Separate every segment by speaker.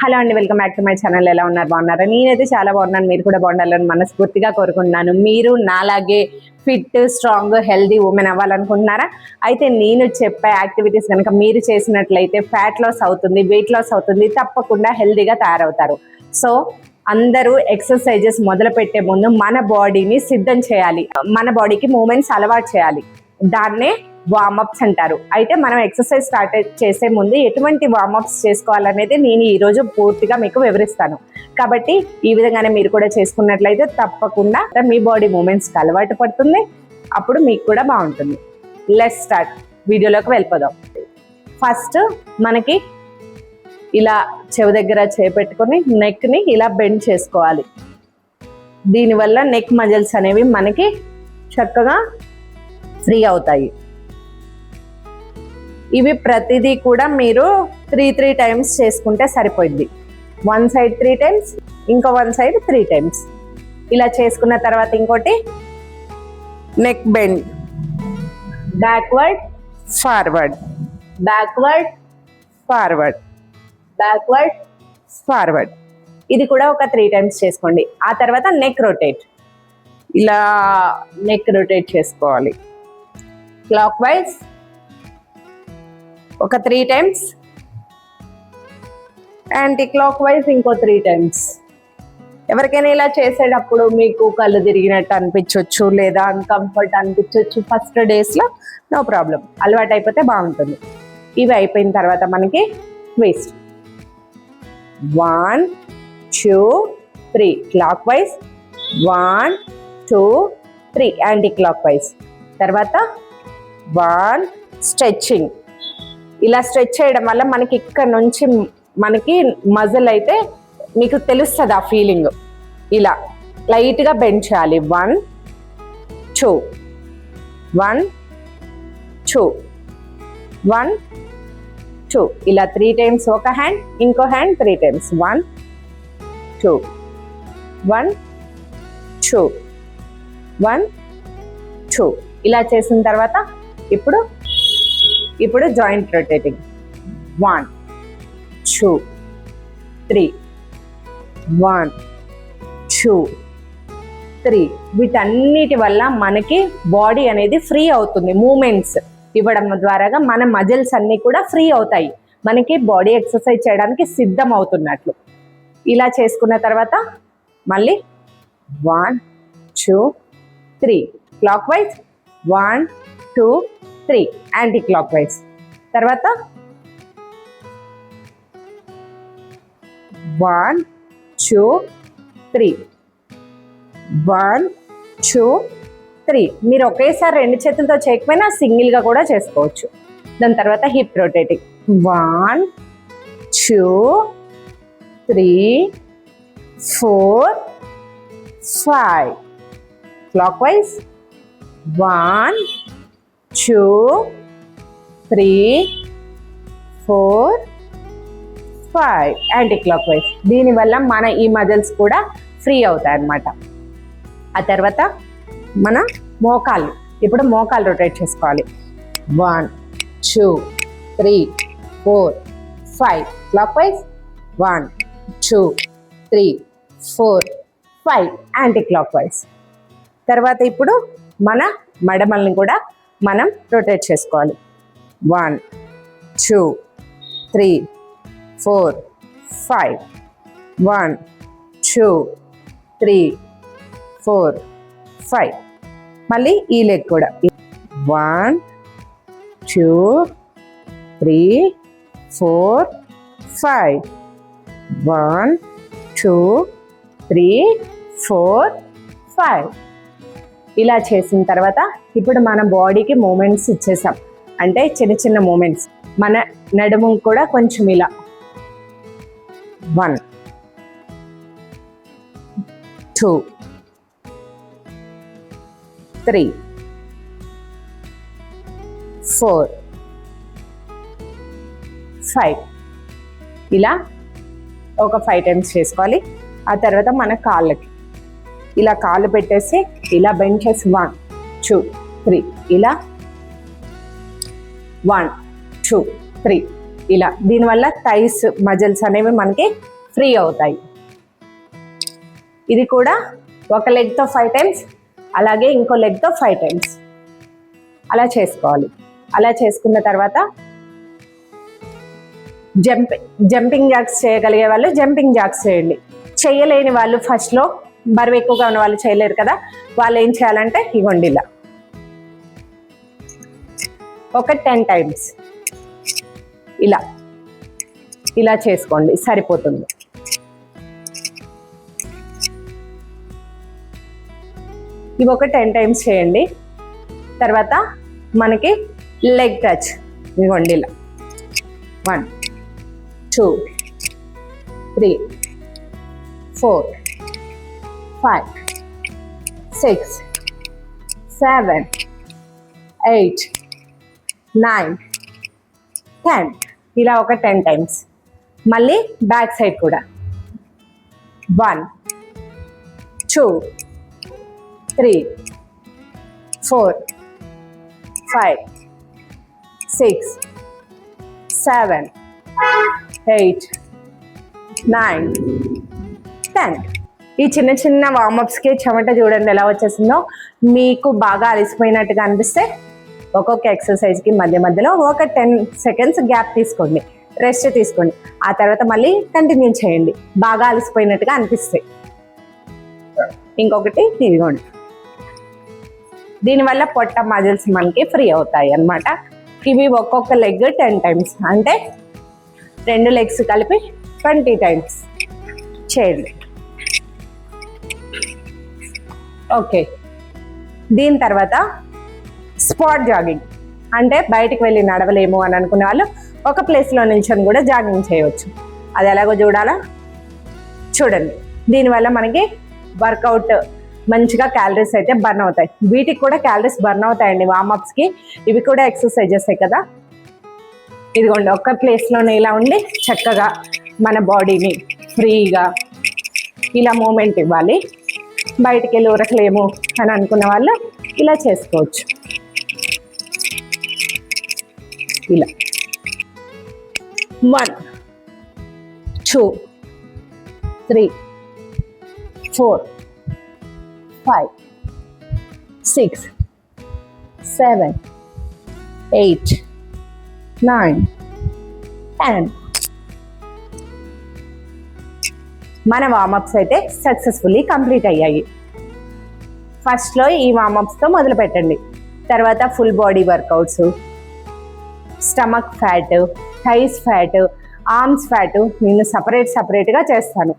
Speaker 1: Hello అండి, welcome back to my channel. ఎలా ఉన్నారు? బాగున్నారా? నేనైతే చాలా బాగున్నాను. మీరు కూడా బాగుండాలని మనస్ఫూర్తిగా కోరుకుంటున్నాను. మీరు నాలాగే ఫిట్, స్ట్రాంగ్, హెల్దీ ఉమెన్ అవ్వాలనుకుంటున్నారా? అయితే నేను చెప్పే యాక్టివిటీస్ కనుక మీరు చేసినట్లయితే ఫ్యాట్ లాస్ అవుతుంది, వెయిట్ లాస్ అవుతుంది, తప్పకుండా హెల్దీగా తయారవుతారు. సో అందరూ ఎక్సర్సైజెస్ మొదలు పెట్టే ముందు మన బాడీని సిద్ధం చేయాలి, మన బాడీకి మూమెంట్స్ అలవాటు చేయాలి. దాన్నే వార్మప్స్ అంటారు. అయితే మనం ఎక్సర్సైజ్ స్టార్ట్ చేసే ముందు ఎటువంటి వార్మప్స్ చేసుకోవాలనేది నేను ఈరోజు పూర్తిగా మీకు వివరిస్తాను. కాబట్టి ఈ విధంగానే మీరు కూడా చేసుకున్నట్లయితే తప్పకుండా మీ బాడీ మూమెంట్స్కి అలవాటు పడుతుంది, అప్పుడు మీకు కూడా బాగుంటుంది. Let's start. వీడియోలోకి వెళ్ళిపోదాం. ఫస్ట్ మనకి ఇలా చెవి దగ్గర చేపెట్టుకొని నెక్ని ఇలా బెండ్ చేసుకోవాలి. దీనివల్ల నెక్ మజిల్స్ అనేవి మనకి చక్కగా ఫ్రీ అవుతాయి. ఇవి ప్రతిదీ కూడా మీరు 3 టైమ్స్ చేసుకుంటే సరిపోయింది. వన్ సైడ్ 3 టైమ్స్, ఇంకో వన్ సైడ్ 3 టైమ్స్. ఇలా చేసుకున్న తర్వాత ఇంకోటి neck bend, backward forward, backward forward, backward forward. ఇది కూడా ఒక 3 టైమ్స్ చేసుకోండి. ఆ తర్వాత నెక్ రొటేట్, ఇలా నెక్ రొటేట్ చేసుకోవాలి. క్లాక్ వైజ్ ఒక 3 టైమ్స్, యాంటీ క్లాక్ వైజ్ ఇంకో 3 టైమ్స్. ఎవరికైనా ఇలా చేసేటప్పుడు మీకు కళ్ళు తిరిగినట్టు అనిపించవచ్చు, లేదా అన్కంఫర్ట్ అనిపించవచ్చు. ఫస్ట్ డేస్లో నో ప్రాబ్లం, అలవాటు అయిపోతే బాగుంటుంది. ఇవి అయిపోయిన తర్వాత మనకి twist. 1 2 3 clock wise, 1 2 3 anti clock wise. తర్వాత 1 స్ట్రెచ్చింగ్. ఇలా స్ట్రెచ్ చేయడం వల్ల మనకి ఇక్కడ నుంచి మనకి మజిల్ అయితే మీకు తెలుస్తుంది ఆ ఫీలింగ్. ఇలా లైట్గా బెండ్ చేయాలి. 1 2 1 2 1 2. ఇలా 3 టైమ్స్ ఒక హ్యాండ్, ఇంకో హ్యాండ్ 3 టైమ్స్. 1 2 1 2 1 2. ఇలా చేసిన తర్వాత ఇప్పుడు జాయింట్ రొటేటింగ్. 1 2 3 1 2 3. వీటన్నిటి వల్ల మనకి బాడీ అనేది ఫ్రీ అవుతుంది. మూమెంట్స్ ఇవ్వడం ద్వారా మన మజిల్స్ అన్నీ కూడా ఫ్రీ అవుతాయి, మనకి బాడీ ఎక్సర్సైజ్ చేయడానికి సిద్ధం అవుతున్నట్లు. ఇలా చేసుకున్న తర్వాత మళ్ళీ 1 2 3 clock wise, 1 2 3 anti clock wise. తర్వాత 1 2 3 1 2 3. మీరు ఒకేసారి 2 చేతులతో చేయకపోయినా సింగిల్గా కూడా చేసుకోవచ్చు. దాని తర్వాత hip rotating. 1 2 3 4 5 clock wise, 1 2 3 4 5 anti clock wise. దీనివల్ల మన ఈ మజిల్స్ కూడా ఫ్రీ అవుతాయి అన్నమాట. ఆ తర్వాత మన మోకాళ్ళు, ఇప్పుడు మోకాలు రొటేట్ చేసుకోవాలి. 1 2 3 4 5 clock wise, 1 2 3 4 5 anti clock wise. తర్వాత ఇప్పుడు మన మడమల్ని కూడా మనం రొటేట్ చేసుకోవాలి. 1 2 3 4 5 1 2 3 4 5. మళ్ళీ ఈ లెగ్ కూడా 1 2 3 4 5 1 2 3 4 5. ఇలా చేసిన తర్వాత ఇప్పుడు మన బాడీకి మూమెంట్స్ ఇచ్చేసాం. అంటే చిన్న చిన్న మూమెంట్స్. మన నడుము కూడా కొంచెం ఇలా 1 2 3 4 5. ఇలా ఒక 5 టైమ్స్ చేసుకోవాలి. ఆ తర్వాత మన కాళ్ళకి ఇలా కాళ్ళు పెట్టేసి ఇలా బెండ్ చేసి 1 2 3 ఇలా 1 2 3 ఇలా. దీనివల్ల థైస్ మజిల్స్ అనేవి మనకి ఫ్రీ అవుతాయి. ఇది కూడా ఒక లెగ్తో 5 times, అలాగే ఇంకో లెగ్తో 5 times అలా చేసుకోవాలి. అలా చేసుకున్న తర్వాత జంపింగ్ జాక్స్ చేయగలిగే వాళ్ళు జంపింగ్ జాక్స్ చేయండి. చేయలేని వాళ్ళు ఫస్ట్లో బరువు ఎక్కువగా ఉన్న వాళ్ళు చేయలేరు కదా, వాళ్ళు ఏం చేయాలంటే ఇవ్వండి ఇలా ఒక 10 times ఇలా ఇలా చేసుకోండి, సరిపోతుంది. ఇవి ఒక 10 times చేయండి. తర్వాత మనకి లెగ్ టచ్ ఇవ్వండి ఇలా 1 2 3 4 5 6 7 8 9 10 ఇలా ఒక 10 times. మళ్ళీ బ్యాక్ సైడ్ కూడా 1 2 3 4 5 6 7 8 9 10. ఈ చిన్న చిన్న వార్మప్స్కి చెమట చూడండి ఎలా వచ్చేసిందో. మీకు బాగా అలసిపోయినట్టుగా అనిపిస్తే ఒక్కొక్క ఎక్సర్సైజ్కి మధ్య మధ్యలో ఒక 10 seconds గ్యాప్ తీసుకోండి, రెస్ట్ తీసుకోండి. ఆ తర్వాత మళ్ళీ కంటిన్యూ చేయండి బాగా అలసిపోయినట్టుగా అనిపిస్తే. ఇంకొకటి ఇదిగోండి, దీనివల్ల పొట్ట మజిల్స్ మనకి ఫ్రీ అవుతాయి అన్నమాట. ఇవి ఒక్కొక్క లెగ్ 10 times, అంటే 2 legs కలిపి 20 times చేయండి. ఓకే, దీని తర్వాత స్పాట్ జాగింగ్, అంటే బయటికి వెళ్ళి నడవలేము అని అనుకునే వాళ్ళు ఒక ప్లేస్లో నిల్చొని కూడా జాగింగ్ చేయవచ్చు. అది ఎలాగో చూడండి. దీనివల్ల మనకి వర్కౌట్ మంచిగా క్యాలరీస్ అయితే బర్న్ అవుతాయి. వీటికి కూడా క్యాలరీస్ బర్న్ అవుతాయండి వార్మప్స్కి. ఇవి కూడా ఎక్సర్సైజెస్ కదా. ఇదిగోండి, ఒక్క ప్లేస్లోనే ఇలా ఉండి చక్కగా మన బాడీని ఫ్రీగా ఇలా మూమెంట్ ఇవ్వాలి. బయటికి వెళ్ళి ఉరకలేము అని అనుకున్న వాళ్ళు ఇలా చేసుకోవచ్చు. ఇలా 1 2 3 4 5 6 7 8 9 10. మన వార్మప్స్ అయితే సక్సెస్ఫుల్లీ కంప్లీట్ అయ్యాయి. ఫస్ట్లో ఈ వార్మప్స్తో మొదలు పెట్టండి. తర్వాత full body workouts, stomach fat, thighs fat, arms fat నేను సపరేట్గా చేస్తాను.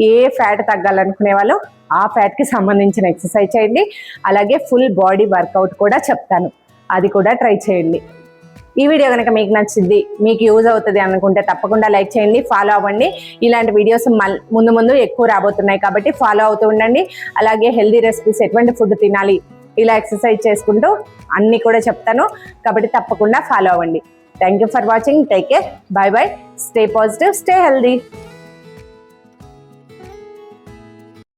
Speaker 1: ఏ ఫ్యాట్ తగ్గాలనుకునే వాళ్ళు ఆ ఫ్యాట్కి సంబంధించిన ఎక్సర్సైజ్ చేయండి. అలాగే ఫుల్ బాడీ వర్కౌట్ కూడా చెప్తాను, అది కూడా ట్రై చేయండి. ఈ వీడియో కనుక మీకు నచ్చింది, మీకు యూజ్ అవుతుంది అనుకుంటే తప్పకుండా లైక్ చేయండి, ఫాలో అవ్వండి. ఇలాంటి వీడియోస్ ముందు ఎక్కువ రాబోతున్నాయి కాబట్టి ఫాలో అవుతూ ఉండండి. అలాగే హెల్దీ రెసిపీస్, ఎటువంటి ఫుడ్ తినాలి, ఇలా ఎక్సర్సైజ్ చేసుకుంటూ అన్నీ కూడా చెప్తాను కాబట్టి తప్పకుండా ఫాలో అవ్వండి. Thank you for watching. Take care. By by. Stay positive, stay healthy.